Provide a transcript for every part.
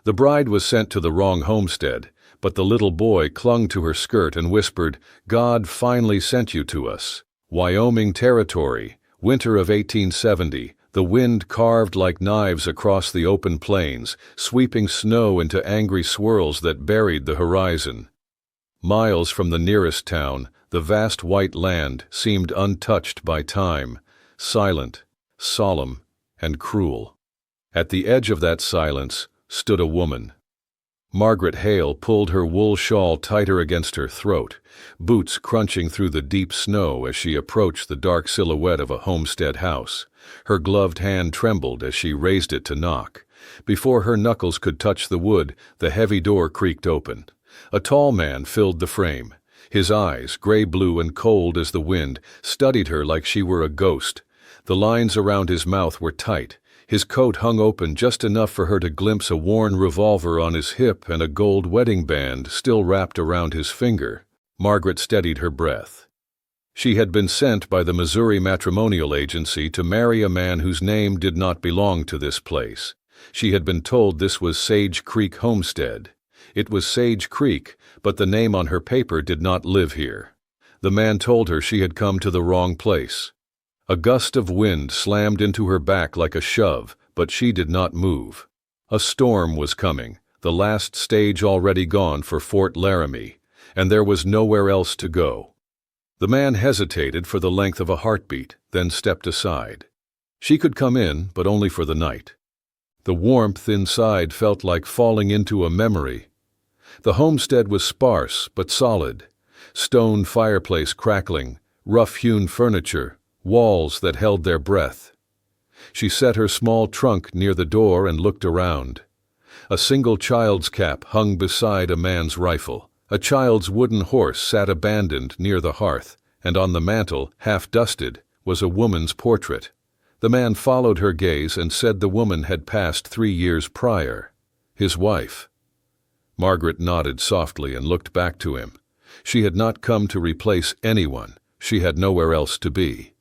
The bride was sent to the wrong homestead, but the little boy clung to her skirt and whispered, "God finally sent you to us." Wyoming Territory, winter of 1870, the wind carved like knives across the open plains, sweeping snow into angry swirls that buried the horizon. Miles from the nearest town, the vast white land seemed untouched by time, silent, solemn, and cruel. At the edge of that silence stood a woman. Margaret Hale pulled her wool shawl tighter against her throat, boots crunching through the deep snow as she approached the dark silhouette of a homestead house. Her gloved hand trembled as she raised it to knock. Before her knuckles could touch the wood, the heavy door creaked open. A tall man filled the frame. His eyes, gray-blue and cold as the wind, studied her like she were a ghost. The lines around his mouth were tight. His coat hung open just enough for her to glimpse a worn revolver on his hip and a gold wedding band still wrapped around his finger. Margaret steadied her breath. She had been sent by the Missouri Matrimonial Agency to marry a man whose name did not belong to this place. She had been told this was Sage Creek Homestead. It was Sage Creek, but the name on her paper did not live here. The man told her she had come to the wrong place. A gust of wind slammed into her back like a shove, but she did not move. A storm was coming, the last stage already gone for Fort Laramie, and there was nowhere else to go. The man hesitated for the length of a heartbeat, then stepped aside. She could come in, but only for the night. The warmth inside felt like falling into a memory. The homestead was sparse but solid. Stone fireplace crackling, rough-hewn furniture, walls that held their breath. She set her small trunk near the door and looked around. A single child's cap hung beside a man's rifle. A child's wooden horse sat abandoned near the hearth, and on the mantel, half-dusted, was a woman's portrait. The man followed her gaze and said the woman had passed 3 years prior. His wife. Margaret nodded softly and looked back to him. She had not come to replace anyone. She had nowhere else to be.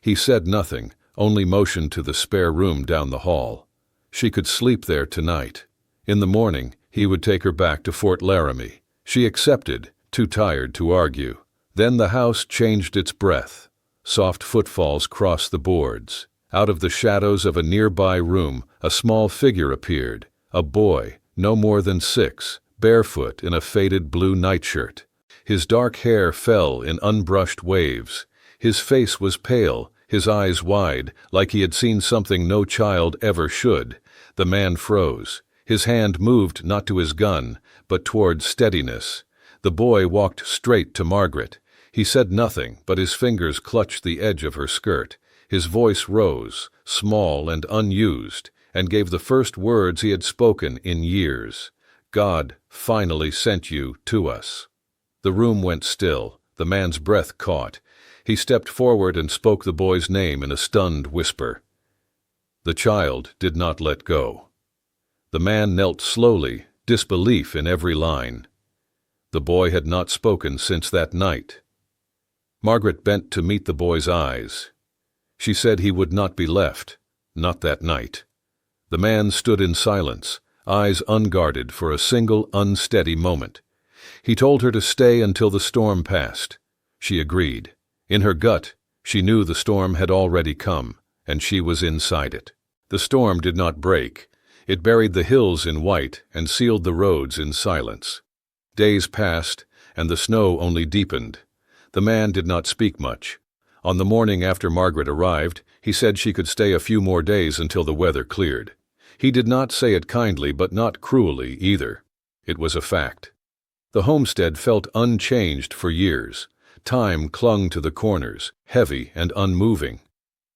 He said nothing, only motioned to the spare room down the hall. She could sleep there tonight. In the morning, he would take her back to Fort Laramie. She accepted, too tired to argue. Then the house changed its breath. Soft footfalls crossed the boards. Out of the shadows of a nearby room, a small figure appeared. A boy, no more than 6, barefoot in a faded blue nightshirt. His dark hair fell in unbrushed waves. His face was pale, his eyes wide, like he had seen something no child ever should. The man froze. His hand moved not to his gun, but toward steadiness. The boy walked straight to Margaret. He said nothing, but his fingers clutched the edge of her skirt. His voice rose, small and unused, and gave the first words he had spoken in years. "God finally sent you to us." The room went still. The man's breath caught. He stepped forward and spoke the boy's name in a stunned whisper. The child did not let go. The man knelt slowly, disbelief in every line. The boy had not spoken since that night. Margaret bent to meet the boy's eyes. She said he would not be left, not that night. The man stood in silence, eyes unguarded for a single unsteady moment. He told her to stay until the storm passed. She agreed. In her gut, she knew the storm had already come, and she was inside it. The storm did not break. It buried the hills in white and sealed the roads in silence. Days passed, and the snow only deepened. The man did not speak much. On the morning after Margaret arrived, he said she could stay a few more days until the weather cleared. He did not say it kindly, but not cruelly either. It was a fact. The homestead felt unchanged for years. Time clung to the corners, heavy and unmoving.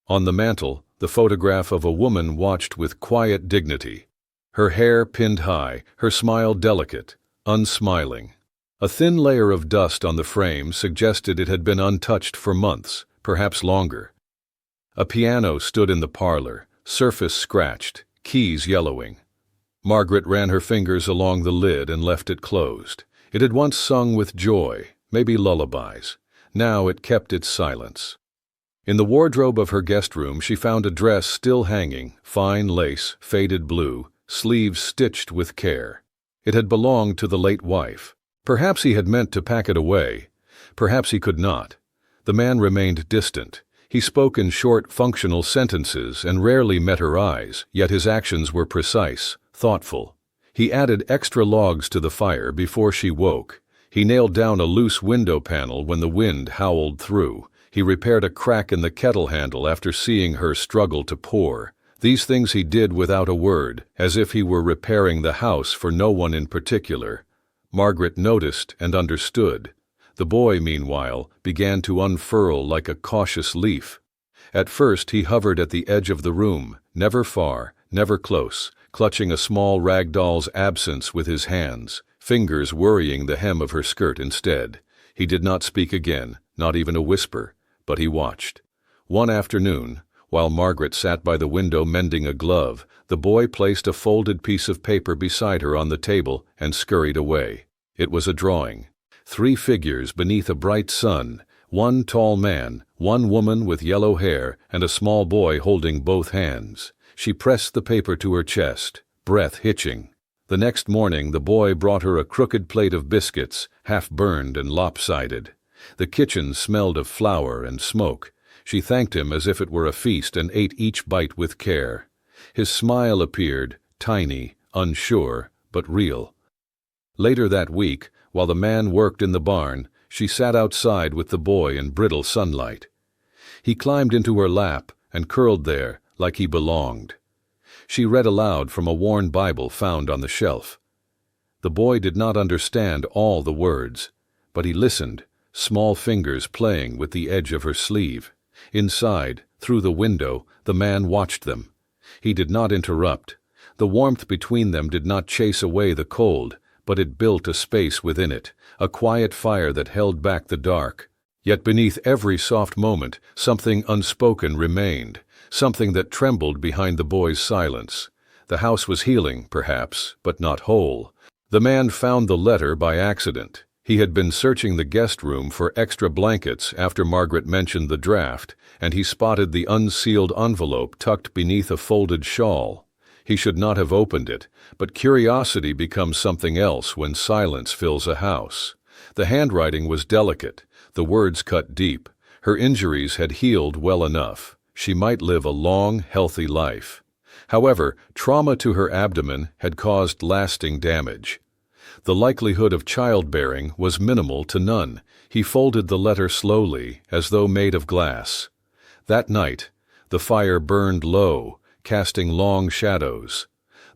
On the mantel, the photograph of a woman watched with quiet dignity. Her hair pinned high, her smile delicate, unsmiling. A thin layer of dust on the frame suggested it had been untouched for months, perhaps longer. A piano stood in the parlor, surface scratched, keys yellowing. Margaret ran her fingers along the lid and left it closed. It had once sung with joy, maybe lullabies. Now it kept its silence. In the wardrobe of her guest room she found a dress still hanging, fine lace, faded blue, sleeves stitched with care. It had belonged to the late wife. Perhaps he had meant to pack it away. Perhaps he could not. The man remained distant. He spoke in short, functional sentences and rarely met her eyes, yet his actions were precise, thoughtful. He added extra logs to the fire before she woke. He nailed down a loose window panel when the wind howled through. He repaired a crack in the kettle handle after seeing her struggle to pour. These things he did without a word, as if he were repairing the house for no one in particular. Margaret noticed and understood. The boy, meanwhile, began to unfurl like a cautious leaf. At first he hovered at the edge of the room, never far, never close, clutching a small rag doll's absence with his hands, fingers worrying the hem of her skirt instead. He did not speak again, not even a whisper, but he watched. One afternoon, while Margaret sat by the window mending a glove, the boy placed a folded piece of paper beside her on the table and scurried away. It was a drawing. 3 figures beneath a bright sun, one tall man, one woman with yellow hair, and a small boy holding both hands. She pressed the paper to her chest, breath hitching. The next morning the boy brought her a crooked plate of biscuits, half burned and lopsided. The kitchen smelled of flour and smoke. She thanked him as if it were a feast and ate each bite with care. His smile appeared, tiny, unsure, but real. Later that week, while the man worked in the barn, she sat outside with the boy in brittle sunlight. He climbed into her lap and curled there like he belonged. She read aloud from a worn Bible found on the shelf. The boy did not understand all the words, but he listened, small fingers playing with the edge of her sleeve. Inside, through the window, the man watched them. He did not interrupt. The warmth between them did not chase away the cold, but it built a space within it, a quiet fire that held back the dark. Yet beneath every soft moment, something unspoken remained, something that trembled behind the boy's silence. The house was healing, perhaps, but not whole. The man found the letter by accident. He had been searching the guest room for extra blankets after Margaret mentioned the draft, and he spotted the unsealed envelope tucked beneath a folded shawl. He should not have opened it, but curiosity becomes something else when silence fills a house. The handwriting was delicate, the words cut deep. Her injuries had healed well enough. She might live a long, healthy life. However, trauma to her abdomen had caused lasting damage. The likelihood of childbearing was minimal to none. He folded the letter slowly, as though made of glass. That night, the fire burned low, casting long shadows.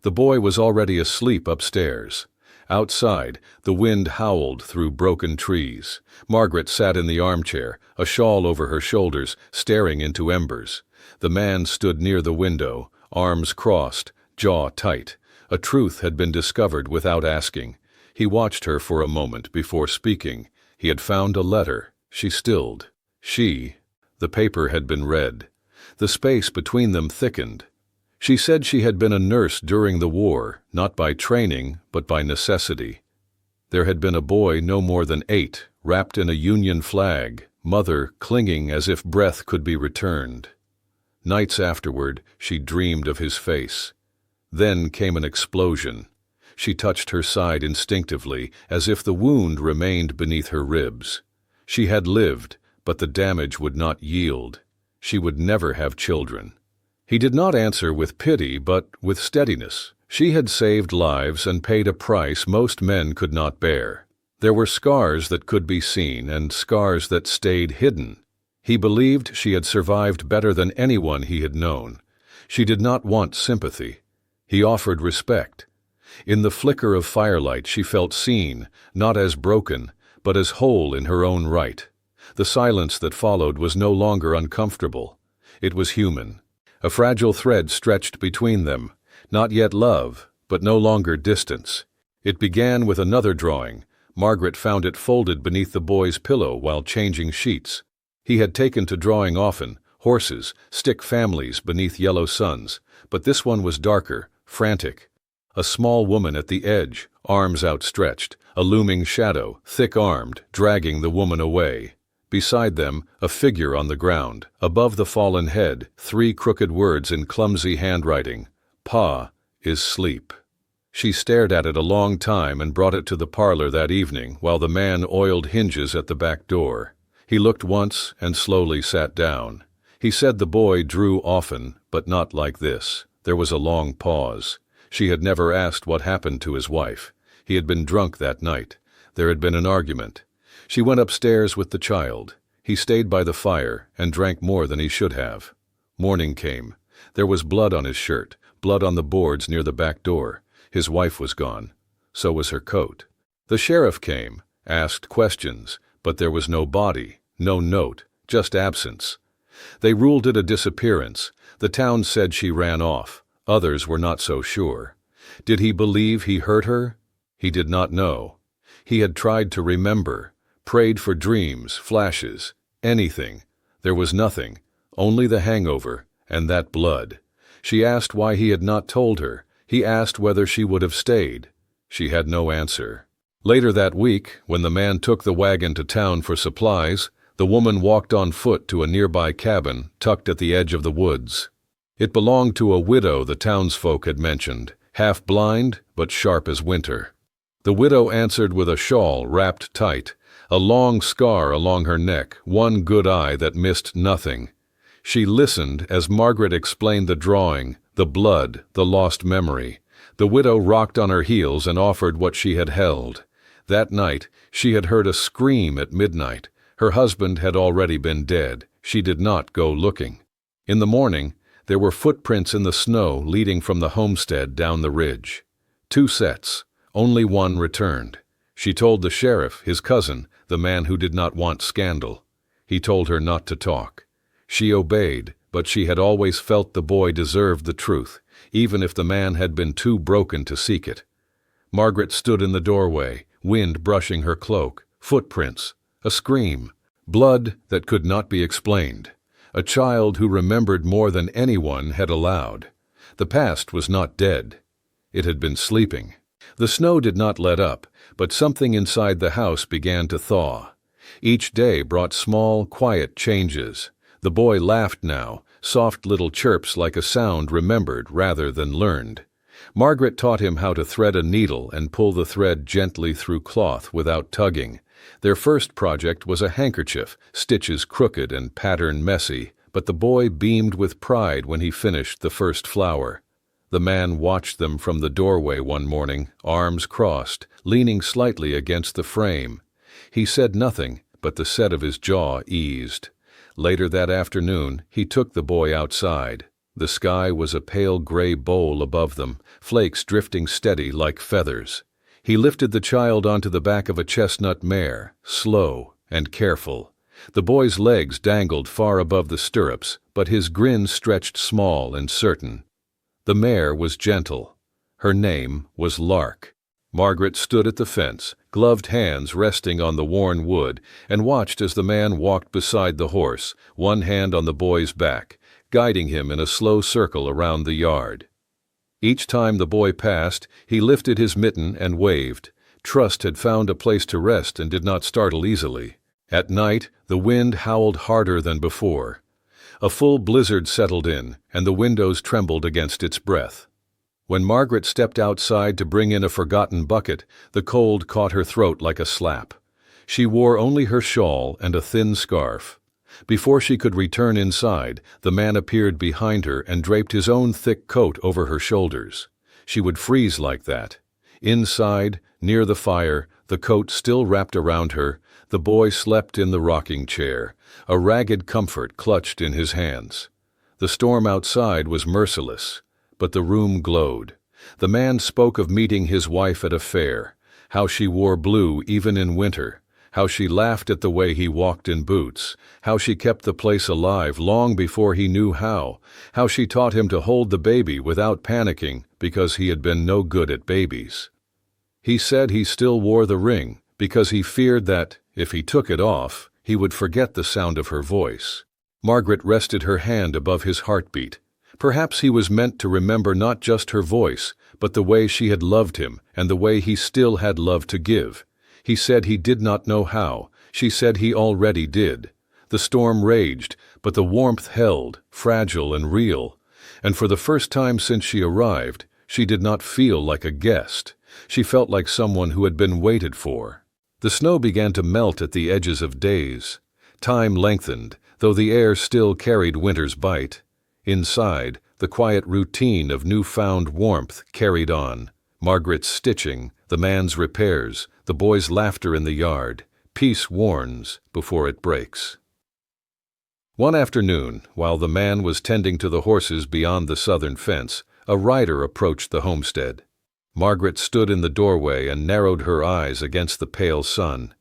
The boy was already asleep upstairs. Outside, the wind howled through broken trees. Margaret sat in the armchair, a shawl over her shoulders, staring into embers. The man stood near the window, arms crossed, jaw tight. A truth had been discovered without asking. He watched her for a moment before speaking. He had found a letter. She stilled. The paper had been read. The space between them thickened. She said she had been a nurse during the war, not by training, but by necessity. There had been a boy no more than 8, wrapped in a Union flag, mother clinging as if breath could be returned. Nights afterward, she dreamed of his face. Then came an explosion. She touched her side instinctively, as if the wound remained beneath her ribs. She had lived, but the damage would not yield. She would never have children. He did not answer with pity, but with steadiness. She had saved lives and paid a price most men could not bear. There were scars that could be seen and scars that stayed hidden. He believed she had survived better than anyone he had known. She did not want sympathy. He offered respect. In the flicker of firelight she felt seen, not as broken, but as whole in her own right. The silence that followed was no longer uncomfortable. It was human. A fragile thread stretched between them, not yet love, but no longer distance. It began with another drawing. Margaret found it folded beneath the boy's pillow while changing sheets. He had taken to drawing often, horses, stick families beneath yellow suns, but this one was darker, frantic. A small woman at the edge, arms outstretched, a looming shadow, thick-armed, dragging the woman away. Beside them, a figure on the ground. Above the fallen head, 3 crooked words in clumsy handwriting. Pa, is sleep. She stared at it a long time and brought it to the parlor that evening while the man oiled hinges at the back door. He looked once and slowly sat down. He said the boy drew often, but not like this. There was a long pause. She had never asked what happened to his wife. He had been drunk that night. There had been an argument. She went upstairs with the child. He stayed by the fire and drank more than he should have. Morning came. There was blood on his shirt, blood on the boards near the back door. His wife was gone. So was her coat. The sheriff came, asked questions, but there was no body, no note, just absence. They ruled it a disappearance. The town said she ran off. Others were not so sure. Did he believe he hurt her? He did not know. He had tried to remember, prayed for dreams, flashes, anything. There was nothing, only the hangover, and that blood. She asked why he had not told her. He asked whether she would have stayed. She had no answer. Later that week, when the man took the wagon to town for supplies, the woman walked on foot to a nearby cabin tucked at the edge of the woods. It belonged to a widow the townsfolk had mentioned, half blind but sharp as winter. The widow answered with a shawl wrapped tight, a long scar along her neck, one good eye that missed nothing. She listened as Margaret explained the drawing, the blood, the lost memory. The widow rocked on her heels and offered what she had held. That night, she had heard a scream at midnight. Her husband had already been dead. She did not go looking. In the morning, there were footprints in the snow leading from the homestead down the ridge. 2 sets. Only one returned. She told the sheriff, his cousin, the man who did not want scandal. He told her not to talk. She obeyed, but she had always felt the boy deserved the truth, even if the man had been too broken to seek it. Margaret stood in the doorway, wind brushing her cloak, footprints, a scream, blood that could not be explained. A child who remembered more than anyone had allowed. The past was not dead. It had been sleeping. The snow did not let up, but something inside the house began to thaw. Each day brought small, quiet changes. The boy laughed now, soft little chirps like a sound remembered rather than learned. Margaret taught him how to thread a needle and pull the thread gently through cloth without tugging. Their first project was a handkerchief, stitches crooked and pattern messy, but the boy beamed with pride when he finished the first flower. The man watched them from the doorway one morning, arms crossed, leaning slightly against the frame. He said nothing, but the set of his jaw eased. Later that afternoon, he took the boy outside. The sky was a pale gray bowl above them, flakes drifting steady like feathers. He lifted the child onto the back of a chestnut mare, slow and careful. The boy's legs dangled far above the stirrups, but his grin stretched small and certain. The mare was gentle. Her name was Lark. Margaret stood at the fence, gloved hands resting on the worn wood, and watched as the man walked beside the horse, one hand on the boy's back, guiding him in a slow circle around the yard. Each time the boy passed, he lifted his mitten and waved. Trust had found a place to rest and did not startle easily. At night, the wind howled harder than before. A full blizzard settled in, and the windows trembled against its breath. When Margaret stepped outside to bring in a forgotten bucket, the cold caught her throat like a slap. She wore only her shawl and a thin scarf. Before she could return inside, the man appeared behind her and draped his own thick coat over her shoulders. She would freeze like that. Inside, near the fire, the coat still wrapped around her, the boy slept in the rocking chair, a ragged comfort clutched in his hands. The storm outside was merciless, but the room glowed. The man spoke of meeting his wife at a fair, how she wore blue even in winter, how she laughed at the way he walked in boots, how she kept the place alive long before he knew how she taught him to hold the baby without panicking because he had been no good at babies. He said he still wore the ring because he feared that, if he took it off, he would forget the sound of her voice. Margaret rested her hand above his heartbeat. Perhaps he was meant to remember not just her voice, but the way she had loved him and the way he still had love to give. He said he did not know how. She said he already did. The storm raged, but the warmth held, fragile and real. And for the first time since she arrived, She did not feel like a guest. She felt like someone who had been waited for. The snow began to melt at the edges of days. Time lengthened, though the air still carried winter's bite. Inside, the quiet routine of newfound warmth carried on. Margaret's stitching, the man's repairs, the boy's laughter in the yard. Peace warns before it breaks. One afternoon, while the man was tending to the horses beyond the southern fence, a rider approached the homestead. Margaret stood in the doorway and narrowed her eyes against the pale sun.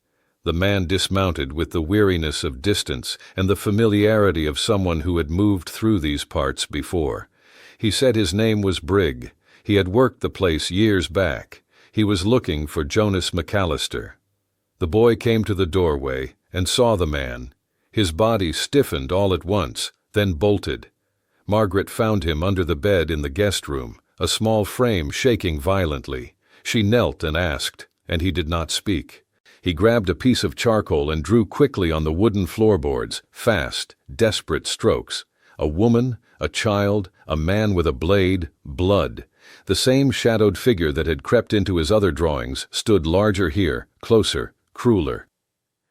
The man dismounted with the weariness of distance and the familiarity of someone who had moved through these parts before. He said his name was Brigg. He had worked the place years back. He was looking for Jonas McAllister. The boy came to the doorway and saw the man. His body stiffened all at once, then bolted. Margaret found him under the bed in the guest room, a small frame shaking violently. She knelt and asked, and he did not speak. He grabbed a piece of charcoal and drew quickly on the wooden floorboards, fast, desperate strokes. A woman, a child, a man with a blade, blood. The same shadowed figure that had crept into his other drawings stood larger here, closer, crueler.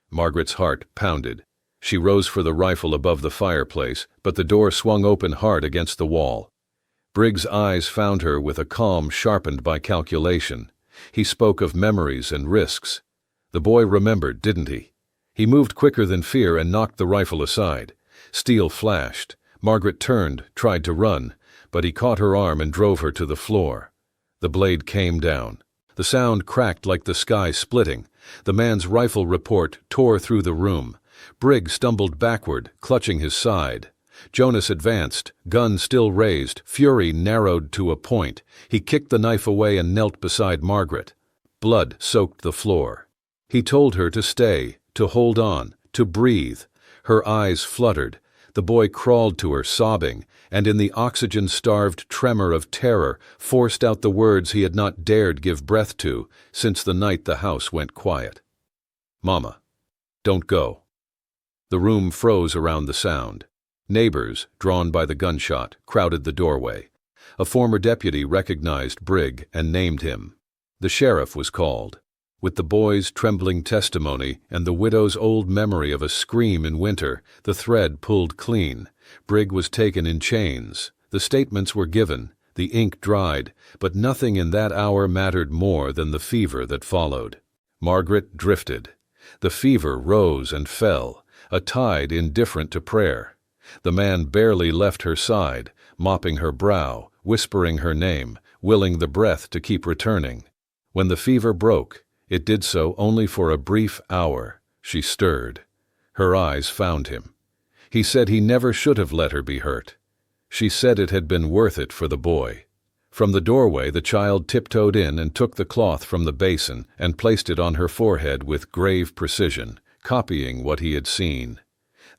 Margaret's heart pounded. She rose for the rifle above the fireplace, but the door swung open hard against the wall. Brigg's eyes found her with a calm sharpened by calculation. He spoke of memories and risks. The boy remembered, didn't he? He moved quicker than fear and knocked the rifle aside. Steel flashed. Margaret turned, tried to run, but he caught her arm and drove her to the floor. The blade came down. The sound cracked like the sky splitting. The man's rifle report tore through the room. Brigg stumbled backward, clutching his side. Jonas advanced, gun still raised, fury narrowed to a point. He kicked the knife away and knelt beside Margaret. Blood soaked the floor. He told her to stay, to hold on, to breathe. Her eyes fluttered. The boy crawled to her, sobbing, and in the oxygen-starved tremor of terror forced out the words he had not dared give breath to since the night the house went quiet. "Mama, don't go." The room froze around the sound. Neighbors, drawn by the gunshot, crowded the doorway. A former deputy recognized Brigg and named him. The sheriff was called. With the boy's trembling testimony and the widow's old memory of a scream in winter, the thread pulled clean. Brigg was taken in chains. The statements were given, the ink dried, but nothing in that hour mattered more than the fever that followed. Margaret drifted. The fever rose and fell, a tide indifferent to prayer. The man barely left her side, mopping her brow, whispering her name, willing the breath to keep returning. When the fever broke, it did so only for a brief hour. She stirred. Her eyes found him. He said he never should have let her be hurt. She said it had been worth it for the boy. From the doorway the child tiptoed in and took the cloth from the basin and placed it on her forehead with grave precision, copying what he had seen.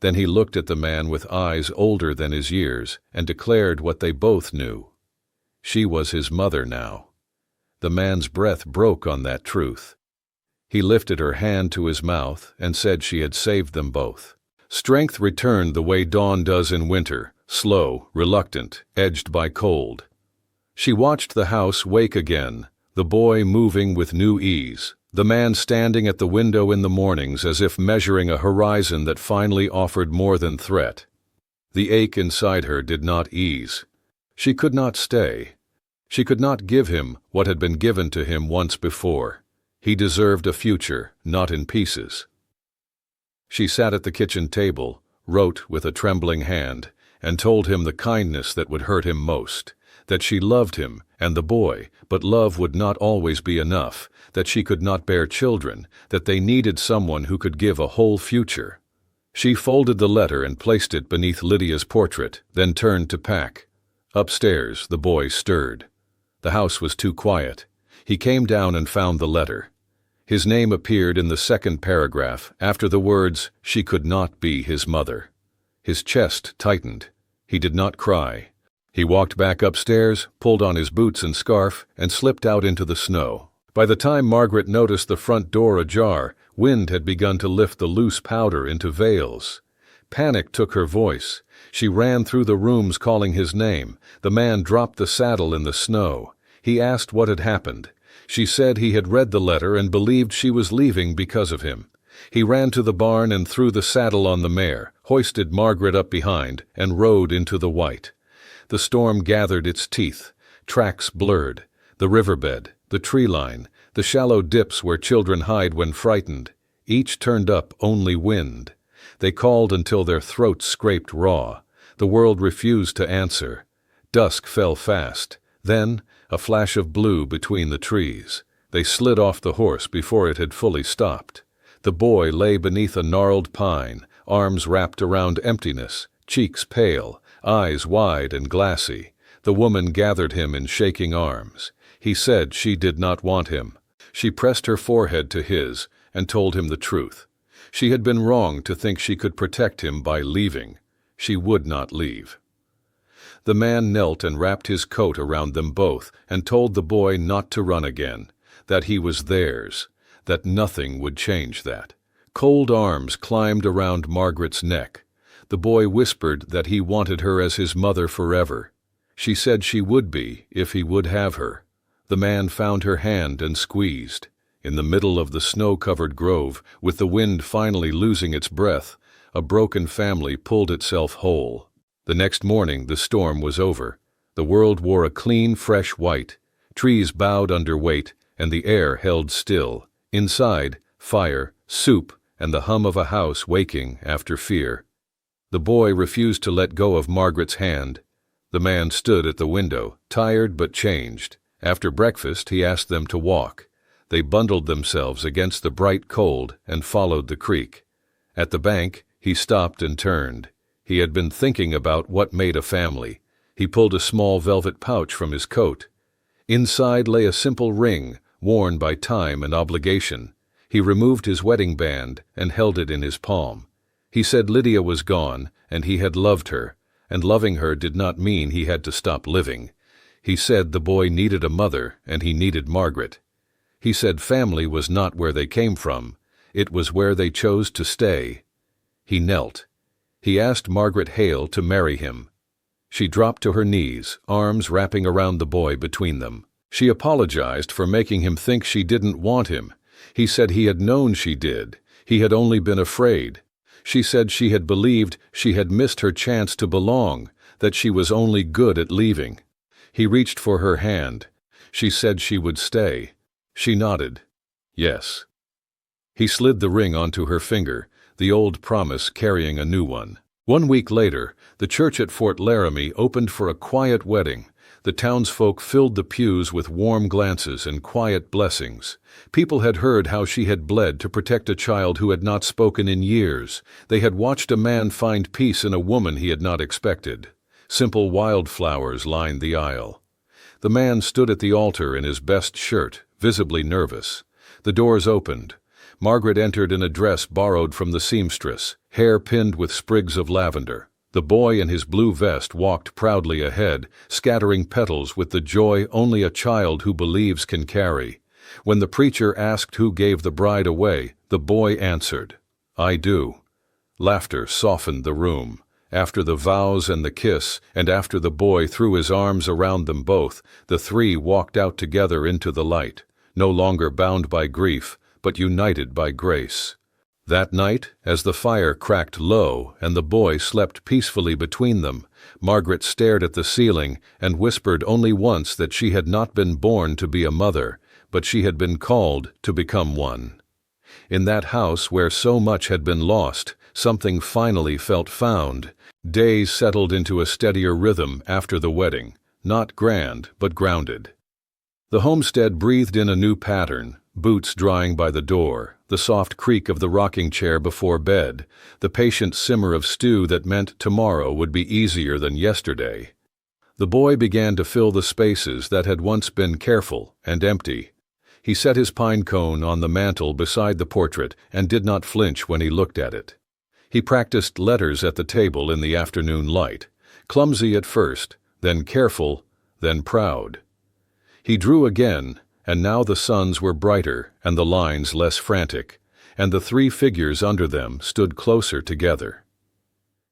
Then he looked at the man with eyes older than his years and declared what they both knew. She was his mother now. The man's breath broke on that truth. He lifted her hand to his mouth and said she had saved them both. Strength returned the way dawn does in winter, slow, reluctant, edged by cold. She watched the house wake again, the boy moving with new ease, the man standing at the window in the mornings as if measuring a horizon that finally offered more than threat. The ache inside her did not ease. She could not stay. She could not give him what had been given to him once before. He deserved a future, not in pieces. She sat at the kitchen table, wrote with a trembling hand, and told him the kindness that would hurt him most, that she loved him and the boy, but love would not always be enough, that she could not bear children, that they needed someone who could give a whole future. She folded the letter and placed it beneath Lydia's portrait, then turned to pack. Upstairs, the boy stirred. The house was too quiet. He came down and found the letter. His name appeared in the second paragraph after the words, "She could not be his mother." His chest tightened. He did not cry. He walked back upstairs, pulled on his boots and scarf, and slipped out into the snow. By the time Margaret noticed the front door ajar, wind had begun to lift the loose powder into veils. Panic took her voice. She ran through the rooms calling his name. The man dropped the saddle in the snow. He asked what had happened. She said he had read the letter and believed she was leaving because of him. He ran to the barn and threw the saddle on the mare, hoisted Margaret up behind, and rode into the white. The storm gathered its teeth. Tracks blurred. The riverbed, the tree line, the shallow dips where children hide when frightened. Each turned up only wind. They called until their throats scraped raw. The world refused to answer. Dusk fell fast. Then, a flash of blue between the trees. They slid off the horse before it had fully stopped. The boy lay beneath a gnarled pine, arms wrapped around emptiness, cheeks pale, eyes wide and glassy. The woman gathered him in shaking arms. He said she did not want him. She pressed her forehead to his and told him the truth. She had been wrong to think she could protect him by leaving. She would not leave. The man knelt and wrapped his coat around them both and told the boy not to run again, that he was theirs, that nothing would change that. Cold arms climbed around Margaret's neck. The boy whispered that he wanted her as his mother forever. She said she would be if he would have her. The man found her hand and squeezed. In the middle of the snow-covered grove, with the wind finally losing its breath, a broken family pulled itself whole. The next morning the storm was over. The world wore a clean, fresh white. Trees bowed under weight, and the air held still. Inside, fire, soup, and the hum of a house waking after fear. The boy refused to let go of Margaret's hand. The man stood at the window, tired but changed. After breakfast he asked them to walk. They bundled themselves against the bright cold and followed the creek. At the bank, he stopped and turned. He had been thinking about what made a family. He pulled a small velvet pouch from his coat. Inside lay a simple ring, worn by time and obligation. He removed his wedding band and held it in his palm. He said Lydia was gone, and he had loved her, and loving her did not mean he had to stop living. He said the boy needed a mother, and he needed Margaret. He said family was not where they came from. It was where they chose to stay. He knelt. He asked Margaret Hale to marry him. She dropped to her knees, arms wrapping around the boy between them. She apologized for making him think she didn't want him. He said he had known she did. He had only been afraid. She said she had believed she had missed her chance to belong, that she was only good at leaving. He reached for her hand. She said she would stay. She nodded. Yes. He slid the ring onto her finger, the old promise carrying a new one. 1 week later, the church at Fort Laramie opened for a quiet wedding. The townsfolk filled the pews with warm glances and quiet blessings. People had heard how she had bled to protect a child who had not spoken in years. They had watched a man find peace in a woman he had not expected. Simple wildflowers lined the aisle. The man stood at the altar in his best shirt, visibly nervous. The doors opened. Margaret entered in a dress borrowed from the seamstress, hair pinned with sprigs of lavender. The boy in his blue vest walked proudly ahead, scattering petals with the joy only a child who believes can carry. When the preacher asked who gave the bride away, the boy answered, "I do." Laughter softened the room. After the vows and the kiss, and after the boy threw his arms around them both, the three walked out together into the light, no longer bound by grief, but united by grace. That night, as the fire cracked low and the boy slept peacefully between them, Margaret stared at the ceiling and whispered only once that she had not been born to be a mother, but she had been called to become one. In that house where so much had been lost, something finally felt found. Days settled into a steadier rhythm after the wedding, not grand but grounded. The homestead breathed in a new pattern, boots drying by the door, the soft creak of the rocking chair before bed, the patient simmer of stew that meant tomorrow would be easier than yesterday. The boy began to fill the spaces that had once been careful and empty. He set his pine cone on the mantel beside the portrait and did not flinch when he looked at it. He practiced letters at the table in the afternoon light, clumsy at first, then careful, then proud. He drew again, and now the suns were brighter and the lines less frantic, and the three figures under them stood closer together.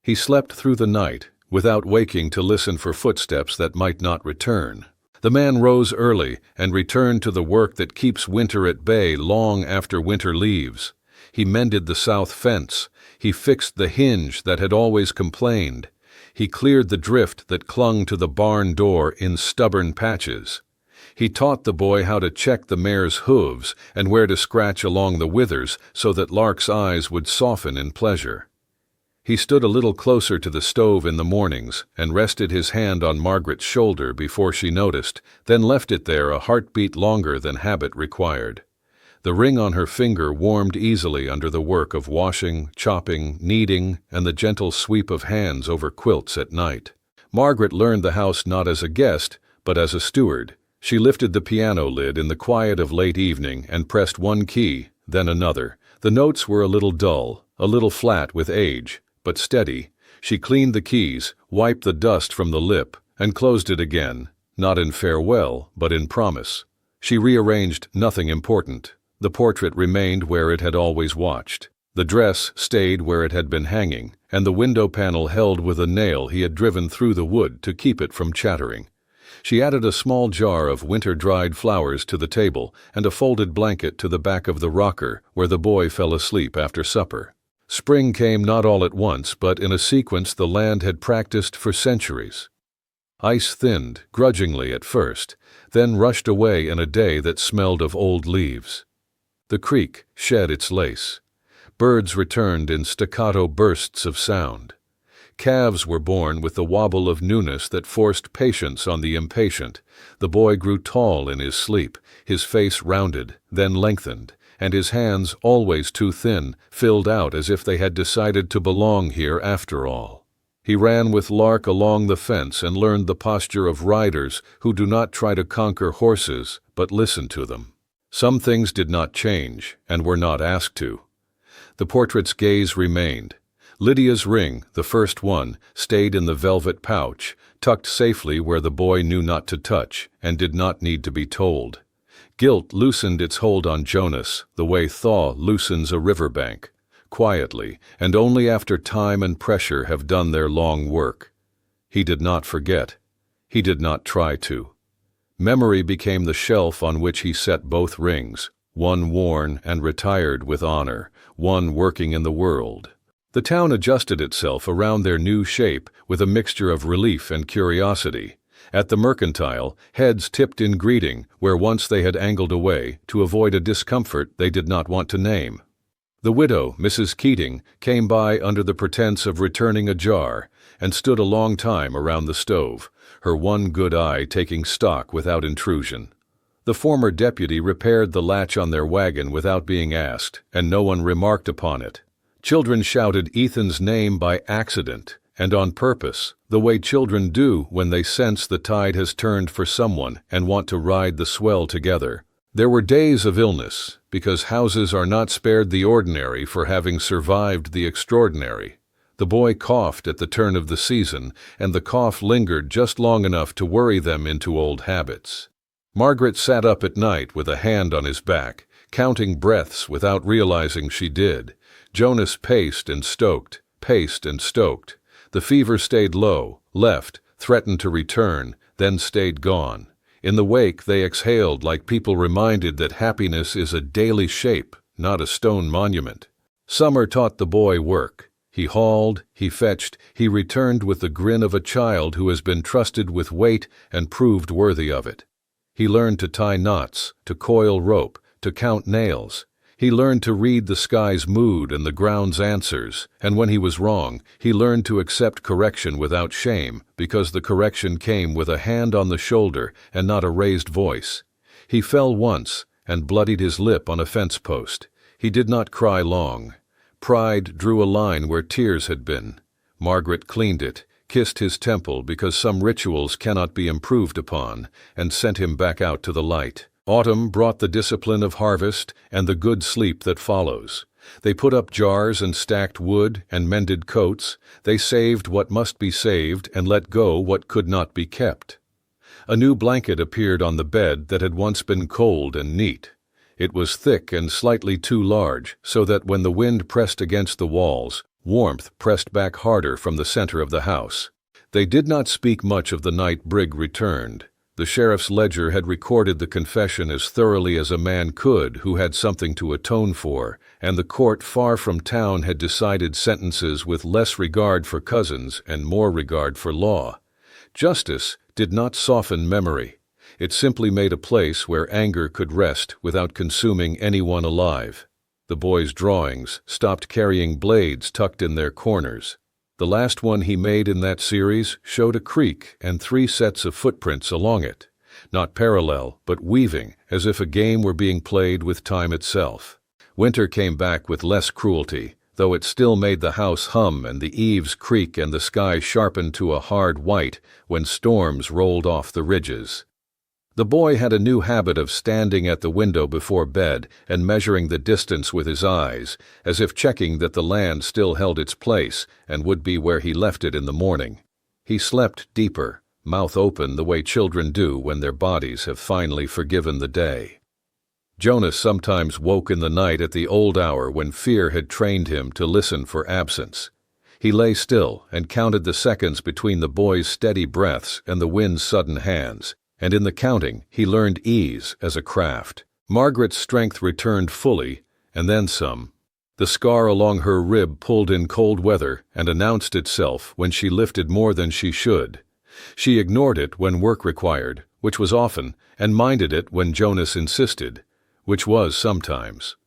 He slept through the night, without waking to listen for footsteps that might not return. The man rose early and returned to the work that keeps winter at bay long after winter leaves. He mended the south fence. He fixed the hinge that had always complained. He cleared the drift that clung to the barn door in stubborn patches. He taught the boy how to check the mare's hooves and where to scratch along the withers so that Lark's eyes would soften in pleasure. He stood a little closer to the stove in the mornings and rested his hand on Margaret's shoulder before she noticed, then left it there a heartbeat longer than habit required. The ring on her finger warmed easily under the work of washing, chopping, kneading, and the gentle sweep of hands over quilts at night. Margaret learned the house not as a guest, but as a steward. She lifted the piano lid in the quiet of late evening and pressed one key, then another. The notes were a little dull, a little flat with age, but steady. She cleaned the keys, wiped the dust from the lip, and closed it again, not in farewell, but in promise. She rearranged nothing important. The portrait remained where it had always watched. The dress stayed where it had been hanging, and the window panel held with a nail he had driven through the wood to keep it from chattering. She added a small jar of winter-dried flowers to the table and a folded blanket to the back of the rocker where the boy fell asleep after supper. Spring came not all at once, but in a sequence the land had practiced for centuries. Ice thinned, grudgingly at first, then rushed away in a day that smelled of old leaves. The creek shed its lace. Birds returned in staccato bursts of sound. Calves were born with the wobble of newness that forced patience on the impatient. The boy grew tall in his sleep, his face rounded, then lengthened, and his hands, always too thin, filled out as if they had decided to belong here after all. He ran with Lark along the fence and learned the posture of riders who do not try to conquer horses, but listen to them. Some things did not change, and were not asked to. The portrait's gaze remained. Lydia's ring, the first one, stayed in the velvet pouch, tucked safely where the boy knew not to touch and did not need to be told. Guilt loosened its hold on Jonas, the way thaw loosens a riverbank, quietly, and only after time and pressure have done their long work. He did not forget. He did not try to. Memory became the shelf on which he set both rings, one worn and retired with honor, one working in the world. The town adjusted itself around their new shape with a mixture of relief and curiosity. At the Mercantile, heads tipped in greeting where once they had angled away to avoid a discomfort they did not want to name. The widow, Mrs. Keating, came by under the pretense of returning a jar and stood a long time around the stove, her one good eye taking stock without intrusion. The former deputy repaired the latch on their wagon without being asked, and no one remarked upon it. Children shouted Ethan's name by accident and on purpose, the way children do when they sense the tide has turned for someone and want to ride the swell together. There were days of illness, because houses are not spared the ordinary for having survived the extraordinary. The boy coughed at the turn of the season, and the cough lingered just long enough to worry them into old habits. Margaret sat up at night with a hand on his back, counting breaths without realizing she did. Jonas paced and stoked, paced and stoked. The fever stayed low, left, threatened to return, then stayed gone. In the wake they exhaled like people reminded that happiness is a daily shape, not a stone monument. Summer taught the boy work. He hauled, he fetched, he returned with the grin of a child who has been trusted with weight and proved worthy of it. He learned to tie knots, to coil rope, to count nails. He learned to read the sky's mood and the ground's answers, and when he was wrong, he learned to accept correction without shame, because the correction came with a hand on the shoulder and not a raised voice. He fell once and bloodied his lip on a fence post. He did not cry long. Pride drew a line where tears had been. Margaret cleaned it, kissed his temple because some rituals cannot be improved upon, and sent him back out to the light. Autumn brought the discipline of harvest and the good sleep that follows. They put up jars and stacked wood and mended coats. They saved what must be saved and let go what could not be kept. A new blanket appeared on the bed that had once been cold and neat. It was thick and slightly too large, so that when the wind pressed against the walls, warmth pressed back harder from the center of the house. They did not speak much of the night Brig returned. The sheriff's ledger had recorded the confession as thoroughly as a man could who had something to atone for, and the court far from town had decided sentences with less regard for cousins and more regard for law. Justice did not soften memory. It simply made a place where anger could rest without consuming anyone alive. The boy's drawings stopped carrying blades tucked in their corners. The last one he made in that series showed a creek and 3 sets of footprints along it, not parallel, but weaving, as if a game were being played with time itself. Winter came back with less cruelty, though it still made the house hum and the eaves creak and the sky sharpen to a hard white when storms rolled off the ridges. The boy had a new habit of standing at the window before bed and measuring the distance with his eyes, as if checking that the land still held its place and would be where he left it in the morning. He slept deeper, mouth open the way children do when their bodies have finally forgiven the day. Jonas sometimes woke in the night at the old hour when fear had trained him to listen for absence. He lay still and counted the seconds between the boy's steady breaths and the wind's sudden hands. And in the counting, he learned ease as a craft. Margaret's strength returned fully, and then some. The scar along her rib pulled in cold weather and announced itself when she lifted more than she should. She ignored it when work required, which was often, and minded it when Jonas insisted, which was sometimes.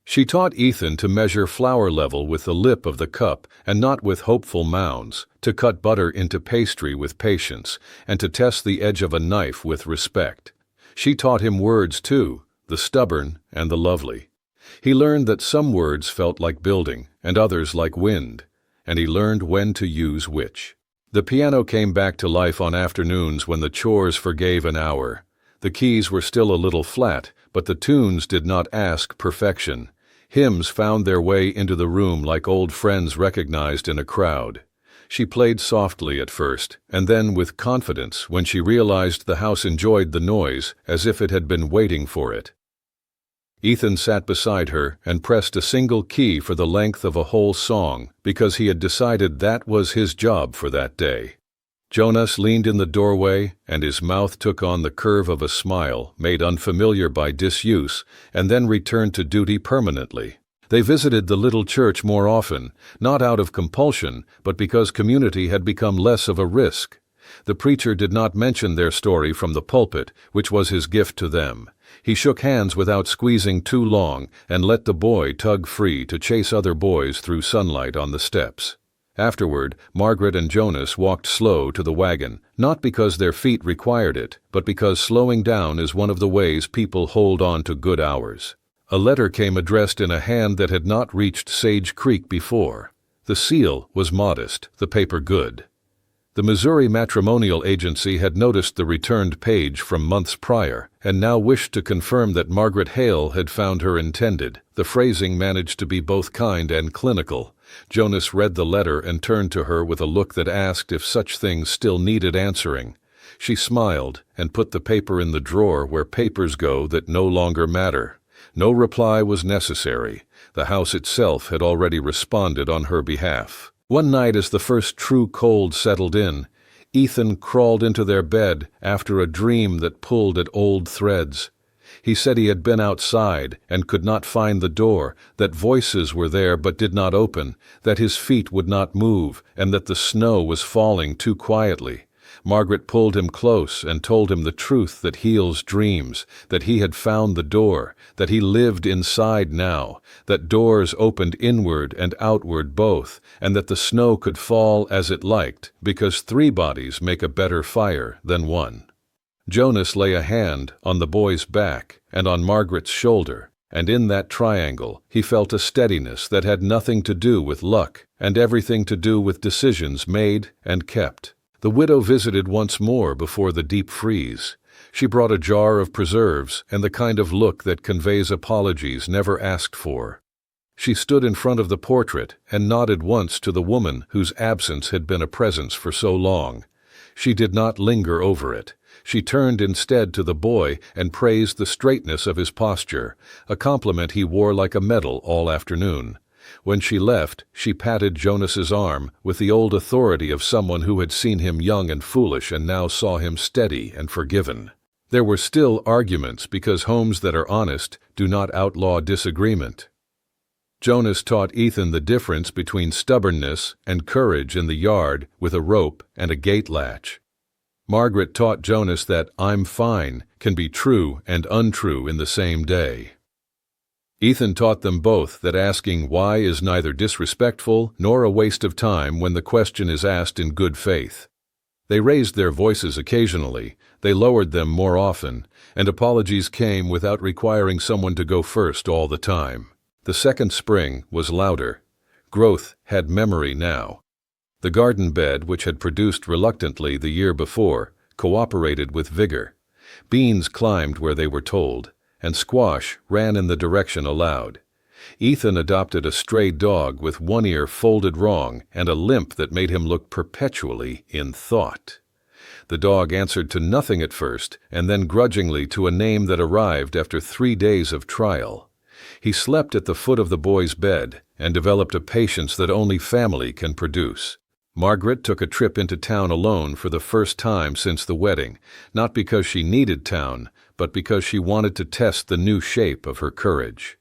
She taught Ethan to measure flour level with the lip of the cup and not with hopeful mounds, to cut butter into pastry with patience, and to test the edge of a knife with respect. She taught him words too, the stubborn and the lovely. He learned that some words felt like building and others like wind, and he learned when to use which. The piano came back to life on afternoons when the chores forgave an hour. The keys were still a little flat, but the tunes did not ask perfection. Hymns found their way into the room like old friends recognized in a crowd. She played softly at first, and then with confidence when she realized the house enjoyed the noise as if it had been waiting for it. Ethan sat beside her and pressed a single key for the length of a whole song because he had decided that was his job for that day. Jonas leaned in the doorway, and his mouth took on the curve of a smile made unfamiliar by disuse, and then returned to duty permanently. They visited the little church more often, not out of compulsion, but because community had become less of a risk. The preacher did not mention their story from the pulpit, which was his gift to them. He shook hands without squeezing too long and let the boy tug free to chase other boys through sunlight on the steps. Afterward, Margaret and Jonas walked slow to the wagon, not because their feet required it, but because slowing down is one of the ways people hold on to good hours. A letter came addressed in a hand that had not reached Sage Creek before. The seal was modest, the paper good. The Missouri Matrimonial Agency had noticed the returned page from months prior, and now wished to confirm that Margaret Hale had found her intended. The phrasing managed to be both kind and clinical. Jonas read the letter and turned to her with a look that asked if such things still needed answering. She smiled and put the paper in the drawer where papers go that no longer matter. No reply was necessary. The house itself had already responded on her behalf. One night as the first true cold settled in, Ethan crawled into their bed after a dream that pulled at old threads. He said he had been outside and could not find the door, that voices were there but did not open, that his feet would not move, and that the snow was falling too quietly. Margaret pulled him close and told him the truth that heals dreams, that he had found the door, that he lived inside now, that doors opened inward and outward both, and that the snow could fall as it liked, because 3 bodies make a better fire than one. Jonas lay a hand on the boy's back and on Margaret's shoulder, and in that triangle he felt a steadiness that had nothing to do with luck and everything to do with decisions made and kept. The widow visited once more before the deep freeze. She brought a jar of preserves and the kind of look that conveys apologies never asked for. She stood in front of the portrait and nodded once to the woman whose absence had been a presence for so long. She did not linger over it. She turned instead to the boy and praised the straightness of his posture, a compliment he wore like a medal all afternoon. When she left, she patted Jonas's arm with the old authority of someone who had seen him young and foolish and now saw him steady and forgiven. There were still arguments because homes that are honest do not outlaw disagreement. Jonas taught Ethan the difference between stubbornness and courage in the yard with a rope and a gate latch. Margaret taught Jonas that "I'm fine" can be true and untrue in the same day. Ethan taught them both that asking why is neither disrespectful nor a waste of time when the question is asked in good faith. They raised their voices occasionally, they lowered them more often, and apologies came without requiring someone to go first all the time. The second spring was louder. Growth had memory now. The garden bed, which had produced reluctantly the year before, cooperated with vigor. Beans climbed where they were told, and squash ran in the direction allowed. Ethan adopted a stray dog with one ear folded wrong and a limp that made him look perpetually in thought. The dog answered to nothing at first, and then grudgingly to a name that arrived after 3 days of trial. He slept at the foot of the boy's bed and developed a patience that only family can produce. Margaret took a trip into town alone for the first time since the wedding, not because she needed town, but because she wanted to test the new shape of her courage.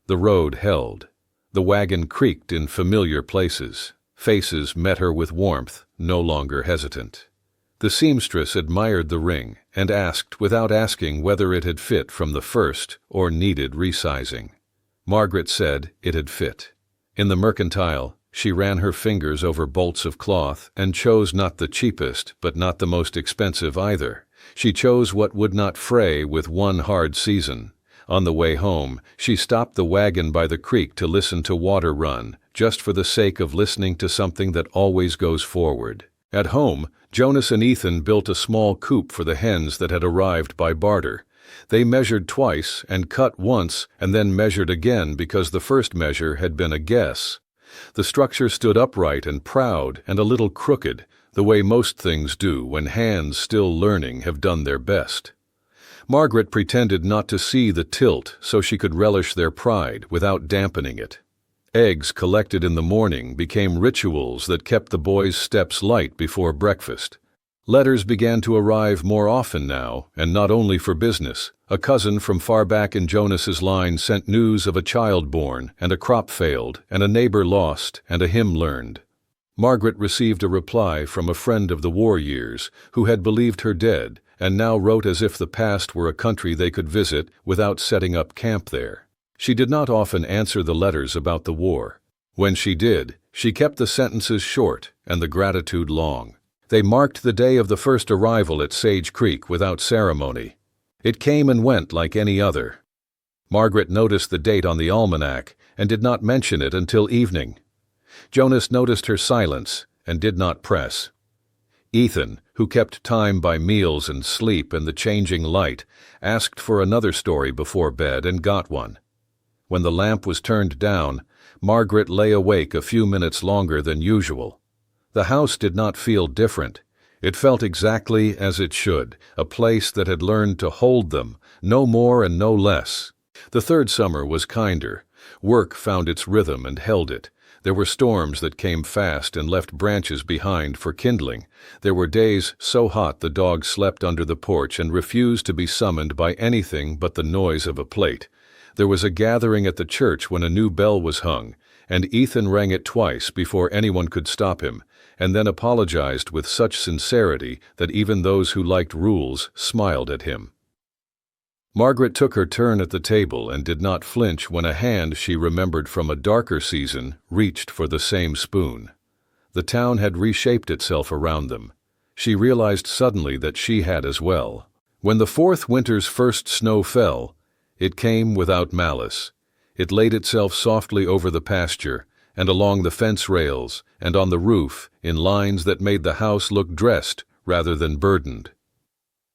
The road held. The wagon creaked in familiar places. Faces met her with warmth, no longer hesitant. The seamstress admired the ring and asked without asking whether it had fit from the first or needed resizing. Margaret said it had fit. In the mercantile, she ran her fingers over bolts of cloth and chose not the cheapest, but not the most expensive either. She chose what would not fray with one hard season. On the way home, she stopped the wagon by the creek to listen to water run, just for the sake of listening to something that always goes forward. At home, Jonas and Ethan built a small coop for the hens that had arrived by barter. They measured twice and cut once and then measured again because the first measure had been a guess. The structure stood upright and proud and a little crooked, the way most things do when hands still learning have done their best. Margaret pretended not to see the tilt so she could relish their pride without dampening it. Eggs collected in the morning became rituals that kept the boys' steps light before breakfast. Letters began to arrive more often now, and not only for business. A cousin from far back in Jonas's line sent news of a child born, and a crop failed, and a neighbor lost, and a hymn learned. Margaret received a reply from a friend of the war years, who had believed her dead, and now wrote as if the past were a country they could visit without setting up camp there. She did not often answer the letters about the war. When she did, she kept the sentences short and the gratitude long. They marked the day of the first arrival at Sage Creek without ceremony. It came and went like any other. Margaret noticed the date on the almanac and did not mention it until evening. Jonas noticed her silence and did not press. Ethan, who kept time by meals and sleep and the changing light, asked for another story before bed and got one. When the lamp was turned down, Margaret lay awake a few minutes longer than usual. The house did not feel different. It felt exactly as it should, a place that had learned to hold them, no more and no less. The third summer was kinder. Work found its rhythm and held it. There were storms that came fast and left branches behind for kindling. There were days so hot the dog slept under the porch and refused to be summoned by anything but the noise of a plate. There was a gathering at the church when a new bell was hung, and Ethan rang it twice before anyone could stop him, and then apologized with such sincerity that even those who liked rules smiled at him. Margaret took her turn at the table and did not flinch when a hand she remembered from a darker season reached for the same spoon. The town had reshaped itself around them. She realized suddenly that she had as well. When the fourth winter's first snow fell, it came without malice. It laid itself softly over the pasture, and along the fence rails, and on the roof, in lines that made the house look dressed rather than burdened.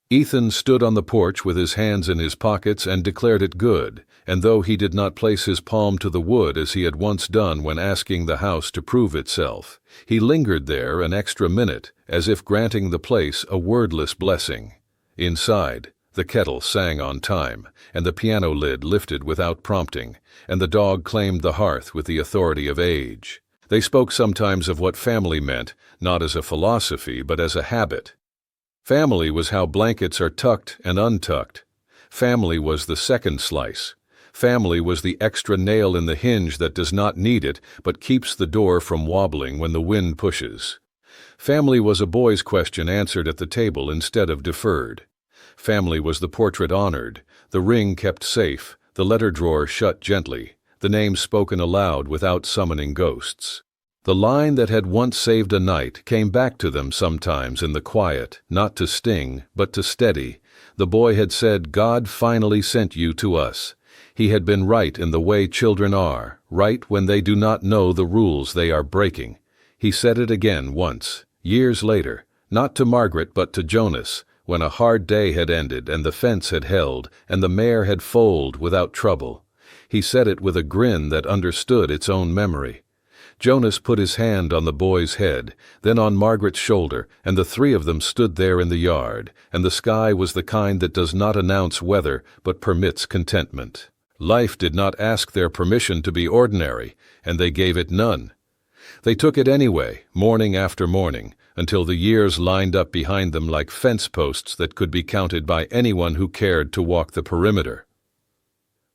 Ethan stood on the porch with his hands in his pockets and declared it good, and though he did not place his palm to the wood as he had once done when asking the house to prove itself, he lingered there an extra minute, as if granting the place a wordless blessing. Inside, The kettle sang on time, and the piano lid lifted without prompting, and the dog claimed the hearth with the authority of age. They spoke sometimes of what family meant, not as a philosophy but as a habit. Family was how blankets are tucked and untucked. Family was the second slice. Family was the extra nail in the hinge that does not need it but keeps the door from wobbling when the wind pushes. Family was a boy's question answered at the table instead of deferred. Family was the portrait honored, the ring kept safe, the letter drawer shut gently, the name spoken aloud without summoning ghosts. The line that had once saved a night came back to them sometimes in the quiet, not to sting, but to steady. The boy had said, "God finally sent you to us." He had been right in the way children are, right when they do not know the rules they are breaking. He said it again once, years later, not to Margaret but to Jonas, when a hard day had ended and the fence had held and the mare had foaled without trouble. He said it with a grin that understood its own memory. Jonas put his hand on the boy's head, then on Margaret's shoulder, and the three of them stood there in the yard, and the sky was the kind that does not announce weather but permits contentment. Life did not ask their permission to be ordinary, and they gave it none. They took it anyway, morning after morning, until the years lined up behind them like fence posts that could be counted by anyone who cared to walk the perimeter.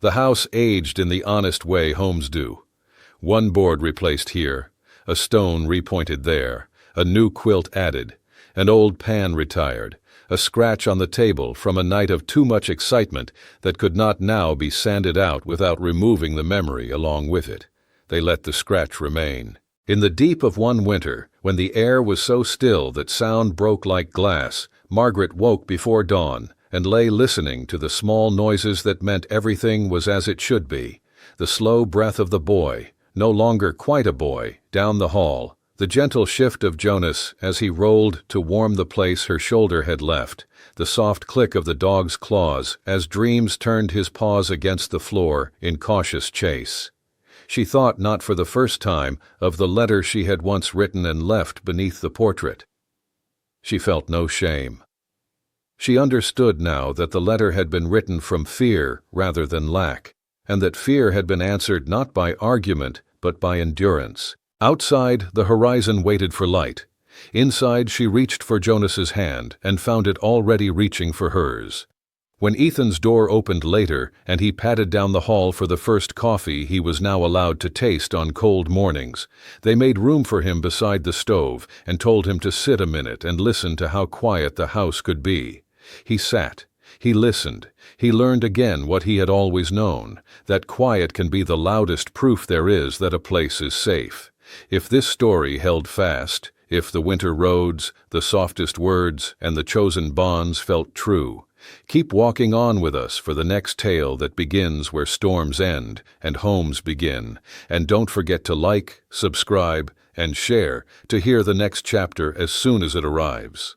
The house aged in the honest way homes do. One board replaced here, a stone repointed there, a new quilt added, an old pan retired, a scratch on the table from a night of too much excitement that could not now be sanded out without removing the memory along with it. They let the scratch remain. In the deep of one winter, when the air was so still that sound broke like glass, Margaret woke before dawn and lay listening to the small noises that meant everything was as it should be. The slow breath of the boy, no longer quite a boy, down the hall, the gentle shift of Jonas as he rolled to warm the place her shoulder had left, the soft click of the dog's claws as Dreams turned his paws against the floor in cautious chase. She thought, not for the first time, of the letter she had once written and left beneath the portrait. She felt no shame. She understood now that the letter had been written from fear rather than lack, and that fear had been answered not by argument but by endurance. Outside, the horizon waited for light. Inside, she reached for Jonas's hand and found it already reaching for hers. When Ethan's door opened later and he padded down the hall for the first coffee he was now allowed to taste on cold mornings, they made room for him beside the stove and told him to sit a minute and listen to how quiet the house could be. He sat. He listened. He learned again what he had always known, that quiet can be the loudest proof there is that a place is safe. If this story held fast, if the winter roads, the softest words, and the chosen bonds felt true, keep walking on with us for the next tale that begins where storms end and homes begin, and don't forget to like, subscribe, and share to hear the next chapter as soon as it arrives.